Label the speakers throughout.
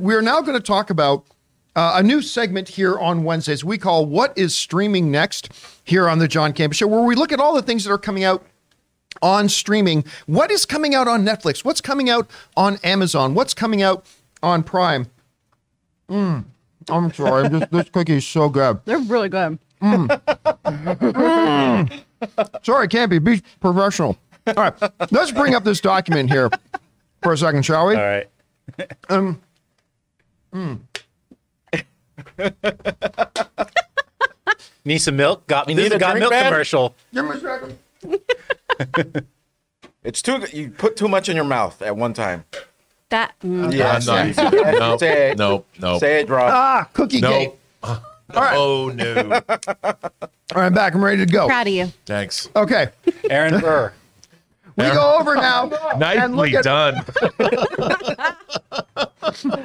Speaker 1: we're now going to talk about a new segment here on Wednesdays we call What is Streaming Next here on the John Campea Show, where we look at all the things that are coming out on streaming. What is coming out on Netflix? What's coming out on Amazon? What's coming out on Prime? I'm sorry. This cookie is so good.
Speaker 2: They're really good.
Speaker 1: Sorry, Campea, be professional. All right, let's bring up this document here for a second, shall we?
Speaker 3: All right. Need some milk? Got me. Need a got milk commercial.
Speaker 1: Give me a second.
Speaker 4: It's too. You put too much in your mouth at one time.
Speaker 2: That.
Speaker 4: Yeah.
Speaker 5: No.
Speaker 4: Say it.
Speaker 5: No.
Speaker 4: Say it, Rob.
Speaker 1: Cookie gate.
Speaker 5: No.
Speaker 1: All right.
Speaker 5: Oh, no.
Speaker 1: All right, I'm back. I'm ready to go.
Speaker 2: Proud of you.
Speaker 5: Thanks.
Speaker 1: Okay.
Speaker 3: Aaron Burr.
Speaker 1: We go over now.
Speaker 5: Nicely done.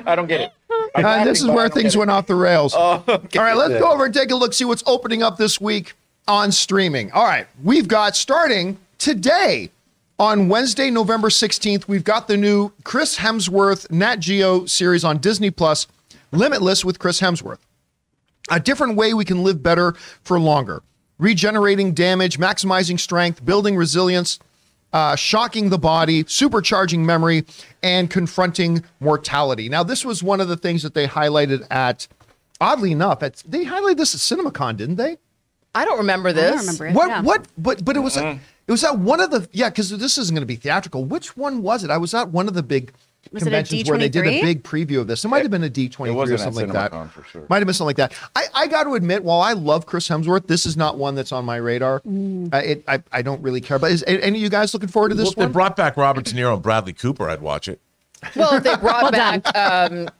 Speaker 4: I don't get it.
Speaker 1: This is where things went off the rails.
Speaker 4: Oh, okay.
Speaker 1: All right, let's go over and take a look, see what's opening up this week on streaming. All right, we've got starting today on Wednesday, November 16th, we've got the new Chris Hemsworth Nat Geo series on Disney Plus, Limitless with Chris Hemsworth. A different way we can live better for longer. Regenerating damage, maximizing strength, building resilience, shocking the body, supercharging memory, and confronting mortality. Now, this was one of the things that they highlighted at, oddly enough, they highlighted this at CinemaCon, didn't they?
Speaker 6: I don't remember this.
Speaker 2: I don't remember it.
Speaker 1: But it was at one of the, because this isn't going to be theatrical. Which one was it? I was at one of the big conventions where they did a big preview of this. It might have been a D23 or something like that.
Speaker 4: For sure.
Speaker 1: Might have been something like that. I got to admit, while I love Chris Hemsworth, this is not one that's on my radar. I don't really care. But is any of you guys looking forward to this
Speaker 5: Well,
Speaker 1: one?
Speaker 5: they brought back Robert De Niro and Bradley Cooper. I'd watch it.
Speaker 6: Well, if they brought back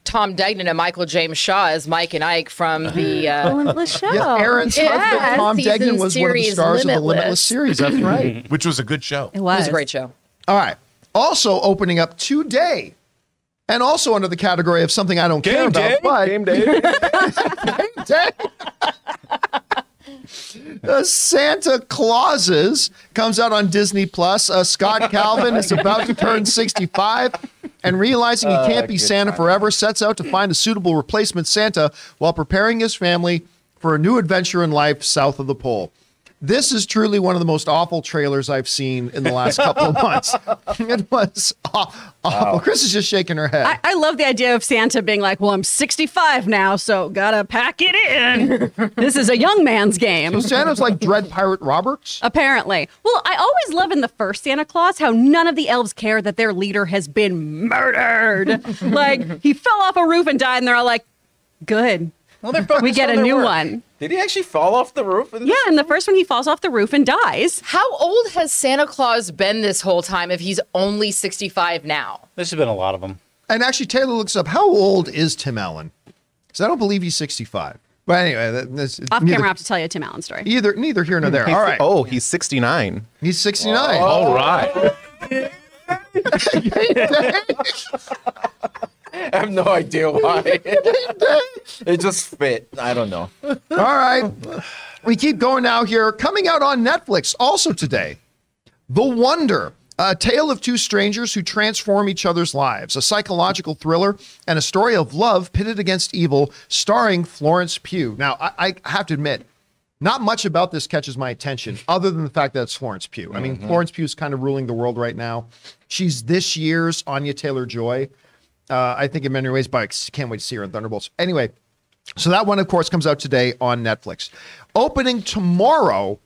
Speaker 6: Tom Degnan and Michael James Shaw as Mike and Ike from the
Speaker 2: Limitless show.
Speaker 1: Yes, Aaron's husband, Tom
Speaker 6: season
Speaker 1: Degnan, was one of the
Speaker 6: series
Speaker 1: stars of the
Speaker 6: Limitless.
Speaker 1: Limitless series. That's right.
Speaker 5: Which was a good show.
Speaker 2: It was.
Speaker 6: It was a great show.
Speaker 1: All right. Also opening up today, and also under the category of something I don't care about, but
Speaker 4: Game day.
Speaker 1: Santa Clauses comes out on Disney Plus. Scott Calvin is about to turn 65 and realizing he can't be Santa forever, sets out to find a suitable replacement Santa while preparing his family for a new adventure in life south of the pole. This is truly one of the most awful trailers I've seen in the last couple of months. It was awful. Wow. Chris is just shaking her head.
Speaker 2: I love the idea of Santa being like, well, I'm 65 now, so gotta pack it in. This is a young man's game.
Speaker 1: So Santa's like Dread Pirate Roberts?
Speaker 2: Apparently. Well, I always love in the first Santa Claus how none of the elves care that their leader has been murdered. Like, he fell off a roof and died, and they're all like, good.
Speaker 4: Well, they're focused
Speaker 2: We get
Speaker 4: on
Speaker 2: a
Speaker 4: their
Speaker 2: new
Speaker 4: work.
Speaker 2: one.
Speaker 4: Did he actually fall off the roof?
Speaker 2: Yeah, in the first one, he falls off the roof and dies.
Speaker 6: How old has Santa Claus been this whole time if he's only 65 now?
Speaker 3: There's been a lot of them.
Speaker 1: And actually, Taylor looks up, how old is Tim Allen? Because I don't believe he's 65. But anyway,
Speaker 2: Off camera, I have to tell you a Tim Allen story.
Speaker 1: Neither here nor there. All right.
Speaker 7: Oh, he's 69.
Speaker 1: He's 69.
Speaker 5: All right.
Speaker 4: I have no idea why. It just fit. I don't know.
Speaker 1: All right. We keep going now here. Coming out on Netflix also today, The Wonder, a tale of two strangers who transform each other's lives, a psychological thriller and a story of love pitted against evil, starring Florence Pugh. Now, I have to admit, not much about this catches my attention other than the fact that it's Florence Pugh. I mean, Florence Pugh is kind of ruling the world right now. She's this year's Anya Taylor-Joy. I think in many ways, but I can't wait to see her in Thunderbolts. Anyway, so that one, of course, comes out today on Netflix. Opening tomorrow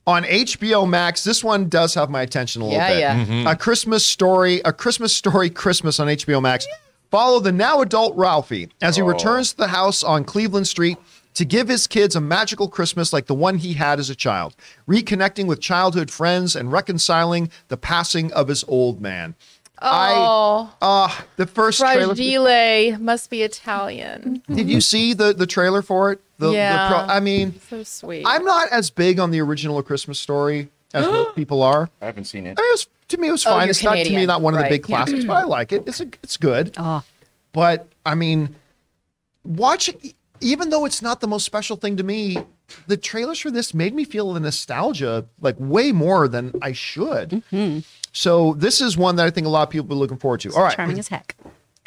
Speaker 1: on HBO Max. This one does have my attention a little bit.
Speaker 6: Yeah.
Speaker 1: A Christmas Story Christmas on HBO Max. Follow the now adult Ralphie as he returns to the house on Cleveland Street to give his kids a magical Christmas like the one he had as a child, reconnecting with childhood friends and reconciling the passing of his old man. The first trailer.
Speaker 6: Fragile must be Italian.
Speaker 1: Did you see the trailer for it? I mean,
Speaker 6: So sweet.
Speaker 1: I'm not as big on the original A Christmas Story as most people are.
Speaker 4: I haven't seen it.
Speaker 1: To me, it was fine.
Speaker 6: you're
Speaker 1: It's not
Speaker 6: Canadian.
Speaker 1: not one of the
Speaker 6: Right.
Speaker 1: big classics, but I like it. It's good. But I mean, watching, even though it's not the most special thing to me, the trailers for this made me feel the nostalgia like way more than I should. So this is one that I think a lot of people are looking forward to. All right.
Speaker 2: Charming as heck.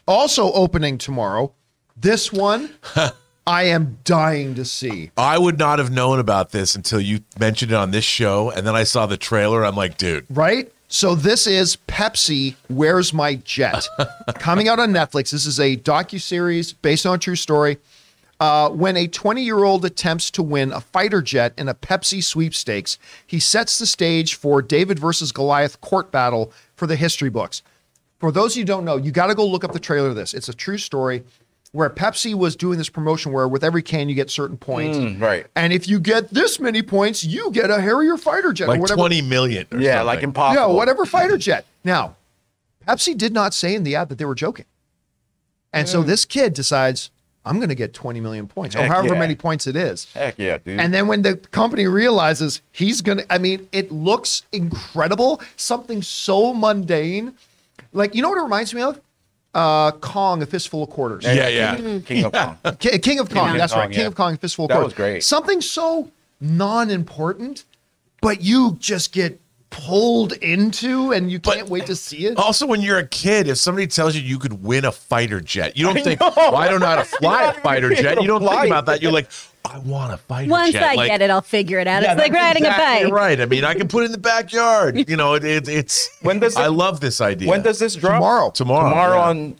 Speaker 1: Also opening tomorrow, this one I am dying to see.
Speaker 5: I would not have known about this until you mentioned it on this show, and then I saw the trailer. I'm like, dude.
Speaker 1: Right? So this is Pepsi, Where's My Jet? Coming out on Netflix. This is a docuseries based on a true story. When a 20-year-old attempts to win a fighter jet in a Pepsi sweepstakes, he sets the stage for David versus Goliath court battle for the history books. For those of you who don't know, you got to go look up the trailer of this. It's a true story where Pepsi was doing this promotion where with every can you get certain points.
Speaker 4: Right.
Speaker 1: And if you get this many points, you get a Harrier fighter jet.
Speaker 5: Like
Speaker 1: or whatever.
Speaker 5: 20 million. Or
Speaker 4: Yeah,
Speaker 5: something.
Speaker 4: like impossible.
Speaker 1: Yeah, whatever fighter jet. Now, Pepsi did not say in the ad that they were joking. And so this kid decides, I'm going to get 20 million points, or
Speaker 4: Heck
Speaker 1: however
Speaker 4: yeah.
Speaker 1: many points it is.
Speaker 4: Heck yeah, dude.
Speaker 1: And then when the company realizes he's going to, I mean, it looks incredible. Something so mundane. Like, you know what it reminds me of? Kong, A Fistful of Quarters.
Speaker 5: Yeah.
Speaker 4: King of Kong.
Speaker 1: King of Kong,
Speaker 6: of
Speaker 1: that's right.
Speaker 3: Kong,
Speaker 1: King
Speaker 3: yeah.
Speaker 1: of Kong, A Fistful of
Speaker 4: That
Speaker 1: Quarters.
Speaker 4: was great.
Speaker 1: Something so non-important, but you just get pulled into and you can't wait to see it.
Speaker 5: Also, when you're a kid, if somebody tells you you could win a fighter jet, you don't think, well, I don't know how to fly a fighter jet. You don't think about that. You're like, I want a fighter
Speaker 2: Once
Speaker 5: jet.
Speaker 2: I
Speaker 5: Like,
Speaker 2: get it, I'll figure it out.
Speaker 4: Yeah,
Speaker 2: It's like
Speaker 4: that's
Speaker 2: riding
Speaker 4: exactly
Speaker 2: a bike.
Speaker 5: You're right. I mean, I can put it in the backyard. You know, it's.
Speaker 4: When does
Speaker 5: I
Speaker 4: it-
Speaker 5: love this idea.
Speaker 4: When does this drop?
Speaker 1: Tomorrow.
Speaker 4: Tomorrow
Speaker 5: yeah.
Speaker 4: on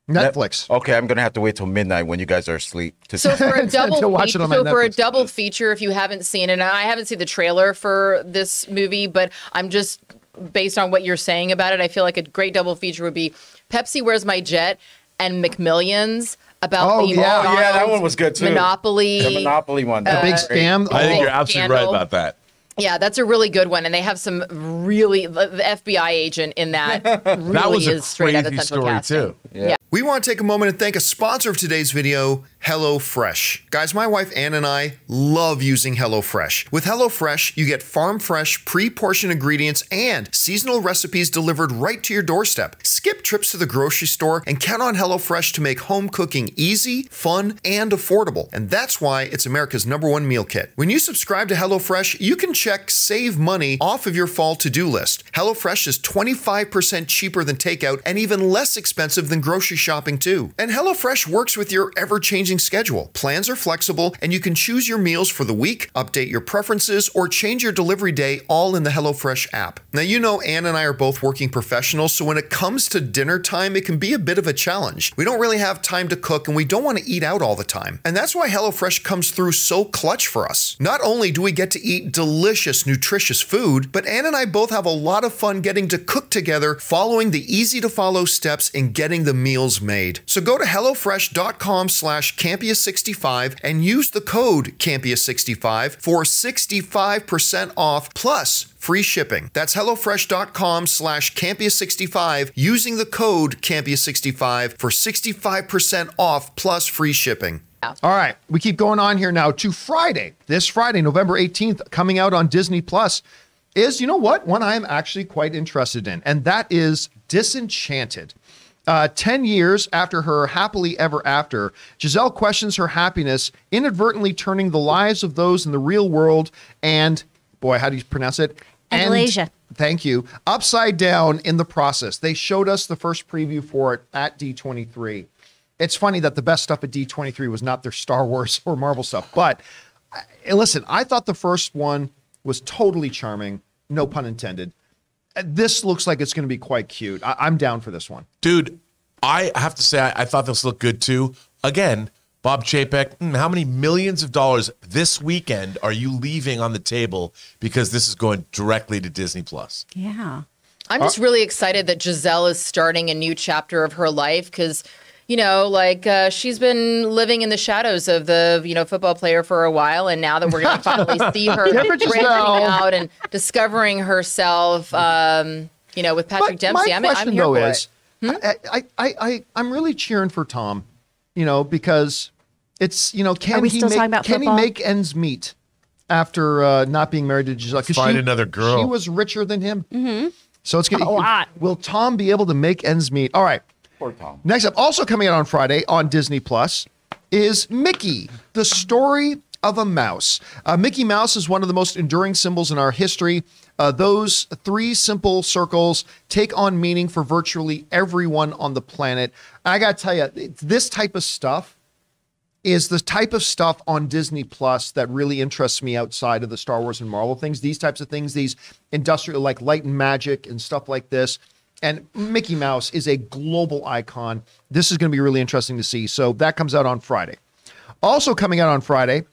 Speaker 1: Netflix.
Speaker 4: Okay, I'm gonna have to wait till midnight when you guys are asleep to
Speaker 6: So for a double
Speaker 1: To watch it
Speaker 6: feature,
Speaker 1: on my
Speaker 6: so for a
Speaker 1: Netflix.
Speaker 6: double feature, if you haven't seen it, and I haven't seen the trailer for this movie, but I'm just based on what you're saying about it, I feel like a great double feature would be Pepsi, Where's My Jet, and McMillions about
Speaker 1: Oh,
Speaker 6: the
Speaker 1: yeah.
Speaker 4: yeah, that
Speaker 6: McDonald's
Speaker 4: one was good too.
Speaker 6: Monopoly.
Speaker 4: The Monopoly one.
Speaker 1: The big scam.
Speaker 5: I think
Speaker 1: Oh,
Speaker 5: you're absolutely right
Speaker 6: Scandal.
Speaker 5: about that.
Speaker 6: Yeah, that's a really good one, and they have some really the FBI agent in that. Really
Speaker 5: That was a
Speaker 6: is straight out of
Speaker 5: crazy
Speaker 6: Central
Speaker 5: story,
Speaker 6: Casting.
Speaker 5: too.
Speaker 6: Yeah.
Speaker 1: We want to take a moment and thank a sponsor of today's video, HelloFresh. Guys, my wife Ann and I love using HelloFresh. With HelloFresh, you get farm fresh, pre-portioned ingredients and seasonal recipes delivered right to your doorstep. Skip trips to the grocery store and count on HelloFresh to make home cooking easy, fun, and affordable. And that's why it's America's #1 meal kit. When you subscribe to HelloFresh, you can check Save Money off of your fall to-do list. HelloFresh is 25% cheaper than takeout and even less expensive than grocery shopping too. And HelloFresh works with your ever-changing schedule. Plans are flexible and you can choose your meals for the week, update your preferences, or change your delivery day all in the HelloFresh app. Now, you know Ann and I are both working professionals, so when it comes to dinner time, it can be a bit of a challenge. We don't really have time to cook and we don't want to eat out all the time. And that's why HelloFresh comes through so clutch for us. Not only do we get to eat delicious, nutritious food, but Ann and I both have a lot of fun getting to cook together, following the easy-to-follow steps in getting the meals made. So go to HelloFresh.com/Campea65 and use the code Campea65 for 65% off plus free shipping. That's HelloFresh.com/Campea65 using the code Campea65 for 65% off plus free shipping. All right, we keep going on here now to Friday. This Friday, November 18th, coming out on Disney Plus is, you know what, one I'm actually quite interested in, and that is Disenchanted. 10 years after her happily ever after, Giselle questions her happiness, inadvertently turning the lives of those in the real world and, boy, how do you pronounce it?
Speaker 2: Malaysia.
Speaker 1: Thank you. Upside down in the process. They showed us the first preview for it at D23. It's funny that the best stuff at D23 was not their Star Wars or Marvel stuff. But listen, I thought the first one was totally charming. No pun intended. This looks like it's going to be quite cute. I'm down for this one.
Speaker 5: Dude, I have to say, I thought this looked good too. Again, Bob Chapek, how many millions of dollars this weekend are you leaving on the table because this is going directly to Disney Plus?
Speaker 2: Yeah.
Speaker 6: I'm just really excited that Giselle is starting a new chapter of her life because, you know, like she's been living in the shadows of the, you know, football player for a while. And now that we're going to finally see her branching out and discovering herself, you know, with Patrick Dempsey,
Speaker 1: my
Speaker 6: I'm
Speaker 1: question,
Speaker 6: here
Speaker 1: though,
Speaker 6: for
Speaker 1: is,
Speaker 6: it.
Speaker 1: I'm really cheering for Tom, you know, because it's, you know, can
Speaker 2: we
Speaker 1: he
Speaker 2: still talking about
Speaker 1: can he
Speaker 2: football?
Speaker 1: make ends meet after not being married to Giselle? 'Cause
Speaker 5: Find another girl.
Speaker 1: She was richer than him. Mm-hmm. So it's going
Speaker 2: A lot.
Speaker 1: Will Tom be able to make ends meet? All right.
Speaker 4: Poor Tom.
Speaker 1: Next up, also coming out on Friday on Disney Plus, is Mickey, the story of a mouse. Mickey Mouse is one of the most enduring symbols in our history. Those three simple circles take on meaning for virtually everyone on the planet. I got to tell you, this type of stuff is the type of stuff on Disney Plus that really interests me outside of the Star Wars and Marvel things. These types of things, these industrial, like Light and Magic and stuff like this. And Mickey Mouse is a global icon. This is going to be really interesting to see. So that comes out on Friday. Also coming out on Friday,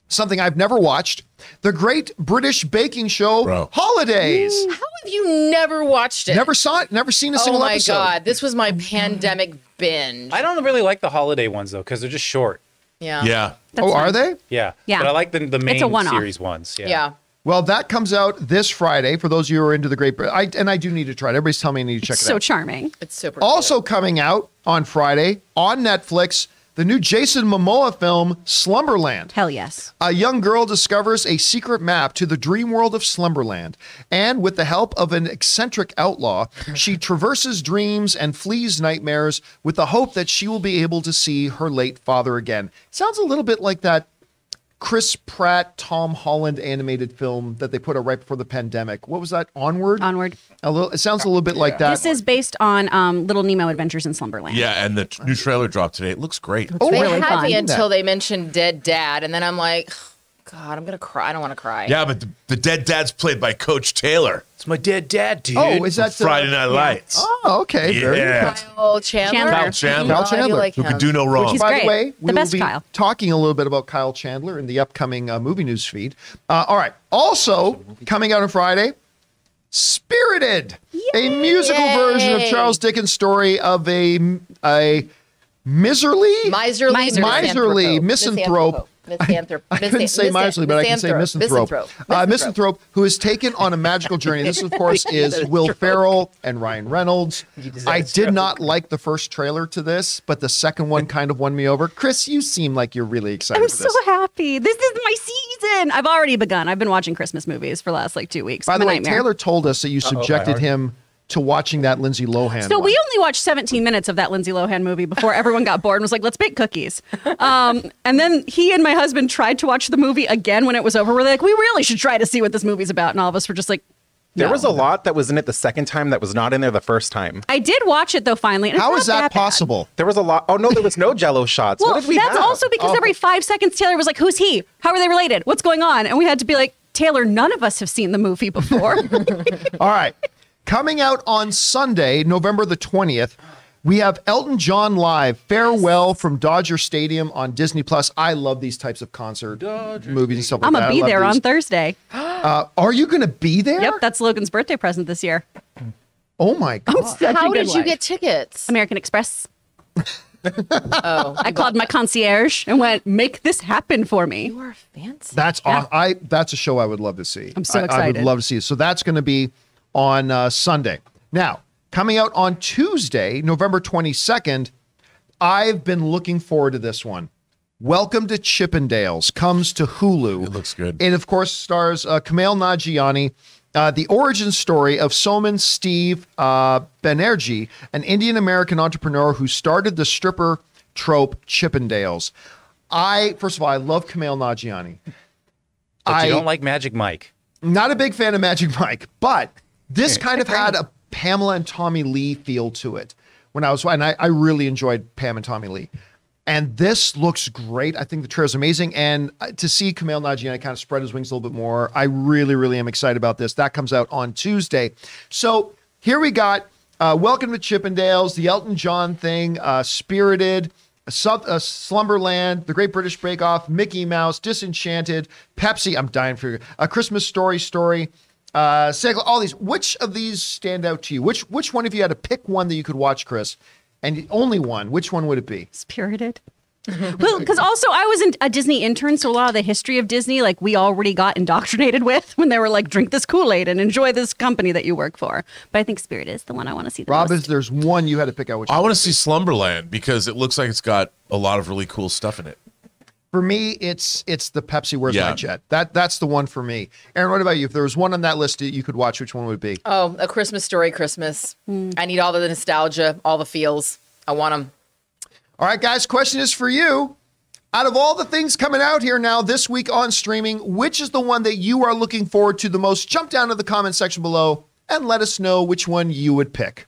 Speaker 1: something I've never watched, the Great British Baking Show Holidays.
Speaker 6: How have you never watched it?
Speaker 1: Never saw it, never seen a single episode.
Speaker 6: Oh my God, this was my pandemic binge.
Speaker 3: I don't really like the holiday ones though, because they're just short.
Speaker 6: Yeah.
Speaker 5: Yeah.
Speaker 1: Oh, are they?
Speaker 3: Yeah.
Speaker 2: Yeah.
Speaker 3: But I like the
Speaker 2: It's a
Speaker 3: main
Speaker 2: one-off.
Speaker 3: series ones. Yeah.
Speaker 6: Yeah.
Speaker 1: Well, that comes out this Friday for those of you who are into the Great British. And I do need to try it. Everybody's telling me I need to check it
Speaker 2: So
Speaker 1: out.
Speaker 2: charming.
Speaker 6: It's super
Speaker 1: Also coming out on Friday on Netflix, the new Jason Momoa film, Slumberland.
Speaker 2: Hell yes.
Speaker 1: A young girl discovers a secret map to the dream world of Slumberland. And with the help of an eccentric outlaw, she traverses dreams and flees nightmares with the hope that she will be able to see her late father again. Sounds a little bit like that Chris Pratt, Tom Holland animated film that they put out right before the pandemic. What was that? Onward?
Speaker 2: Onward.
Speaker 1: It sounds a little bit like that.
Speaker 2: This is based on Little Nemo Adventures in Slumberland.
Speaker 5: Yeah, and the new trailer dropped today. It looks great.
Speaker 1: Oh,
Speaker 6: They
Speaker 2: really
Speaker 6: had
Speaker 2: fun.
Speaker 6: me until they mentioned dead dad, and then I'm like, God, I'm gonna cry. I don't want to cry.
Speaker 5: Yeah, but the dead dad's played by Coach Taylor.
Speaker 3: It's my dead dad, dude.
Speaker 1: Oh, is that
Speaker 5: Friday Night Lights.
Speaker 1: Oh, okay. Very good.
Speaker 5: Yeah.
Speaker 6: Kyle Chandler.
Speaker 2: Kyle
Speaker 5: Chandler.
Speaker 1: Kyle
Speaker 6: I do
Speaker 1: Chandler.
Speaker 6: like
Speaker 5: Who
Speaker 6: him.
Speaker 5: could do no wrong.
Speaker 2: He's
Speaker 1: By
Speaker 2: great.
Speaker 1: the way,
Speaker 2: The
Speaker 1: we will
Speaker 2: best
Speaker 1: be
Speaker 2: Kyle.
Speaker 1: talking a little bit about Kyle Chandler in the upcoming movie news feed. All right. Also coming out on Friday, Spirited, a musical version of Charles Dickens' story of a miserly misanthrope. I couldn't say miserly, but I can say misanthrope. Misanthrope, who is taken on a magical journey. This, of course, is Will Ferrell and Ryan Reynolds. I did not like the first trailer to this, but the second one kind of won me over. Chris, you seem like you're really excited
Speaker 2: I'm
Speaker 1: for
Speaker 2: so
Speaker 1: this.
Speaker 2: happy. This is my season. I've already begun. I've been watching Christmas movies for the last 2 weeks.
Speaker 1: By
Speaker 2: I'm
Speaker 1: the
Speaker 2: a
Speaker 1: way,
Speaker 2: nightmare.
Speaker 1: Taylor told us that you subjected him to watching that Lindsay Lohan
Speaker 2: So
Speaker 1: one.
Speaker 2: we only watched 17 minutes of that Lindsay Lohan movie before everyone got bored and was like, let's bake cookies. And then he and my husband tried to watch the movie again when it was over. We're like, we really should try to see what this movie's about. And all of us were just like,
Speaker 4: There
Speaker 2: no.
Speaker 4: was a lot that was in it the second time that was not in there the first time.
Speaker 2: I did watch it though finally. And
Speaker 1: How
Speaker 2: it's
Speaker 1: is
Speaker 2: not
Speaker 1: that
Speaker 2: bad.
Speaker 1: possible?
Speaker 4: There was a lot. Oh, no, there was no Jell-O shots.
Speaker 2: Well,
Speaker 4: what did we
Speaker 2: that's
Speaker 4: have?
Speaker 2: also because every 5 seconds Taylor was like, who's he? How are they related? What's going on? And we had to be like, Taylor, none of us have seen the movie before.
Speaker 1: All right. Coming out on Sunday, November the 20th, we have Elton John live, Farewell from Dodger Stadium on Disney Plus. I love these types of concert movies and stuff like
Speaker 2: I'm
Speaker 1: that.
Speaker 2: going to be
Speaker 1: I love
Speaker 2: there
Speaker 1: these.
Speaker 2: on Thursday.
Speaker 1: Are you going to be there?
Speaker 2: Yep, that's Logan's birthday present this year.
Speaker 1: Oh my God.
Speaker 6: How did you get tickets?
Speaker 2: American Express.
Speaker 6: Oh,
Speaker 2: I called my concierge and went, make this happen for me.
Speaker 6: you are fancy.
Speaker 1: That's awesome. That's a show I would love to see.
Speaker 2: I'm so
Speaker 1: I
Speaker 2: excited.
Speaker 1: would love to see it. So that's going to be on Sunday. Now, coming out on Tuesday, November 22nd, I've been looking forward to this one. Welcome to Chippendales comes to Hulu.
Speaker 5: It looks good.
Speaker 1: It, of course, stars Kumail Nanjiani, the origin story of Soman Steve Banerjee, an Indian-American entrepreneur who started the stripper trope Chippendales. First of all, I love Kumail Nanjiani.
Speaker 3: But you don't like Magic Mike.
Speaker 1: Not a big fan of Magic Mike, but this kind of had a Pamela and Tommy Lee feel to it when I was, and I really enjoyed Pam and Tommy Lee. And this looks great. I think the trailer's amazing. And to see Kumail Nanjiani kind of spread his wings a little bit more, I really, really am excited about this. That comes out on Tuesday. So here we got Welcome to Chippendales, the Elton John thing, Spirited, Slumberland, The Great British Bake Off, Mickey Mouse, Disenchanted, Pepsi. I'm dying for you. A Christmas Story, all these. Which of these stand out to you? Which one, if you had to pick one that you could watch, Chris, and only one, which one would it be?
Speaker 2: Spirited. Well, because also I was a Disney intern, so a lot of the history of Disney, like we already got indoctrinated with when they were like, drink this Kool-Aid and enjoy this company that you work for. But I think Spirit is the one I want to see the
Speaker 1: Rob,
Speaker 2: most.
Speaker 1: if there's one you had to pick out, which
Speaker 5: I
Speaker 1: one?
Speaker 5: want to see Slumberland because it looks like it's got a lot of really cool stuff in it.
Speaker 1: For me, it's the Pepsi Where's
Speaker 5: Yeah.
Speaker 1: My Jet. That's the one for me. Aaron, what about you? If there was one on that list that you could watch, which one would it be?
Speaker 6: Oh, A Christmas Story, Christmas. I need all the nostalgia, all the feels. I want them.
Speaker 1: All right, guys, question is for you. Out of all the things coming out here now this week on streaming, which is the one that you are looking forward to the most? Jump down to the comment section below and let us know which one you would pick.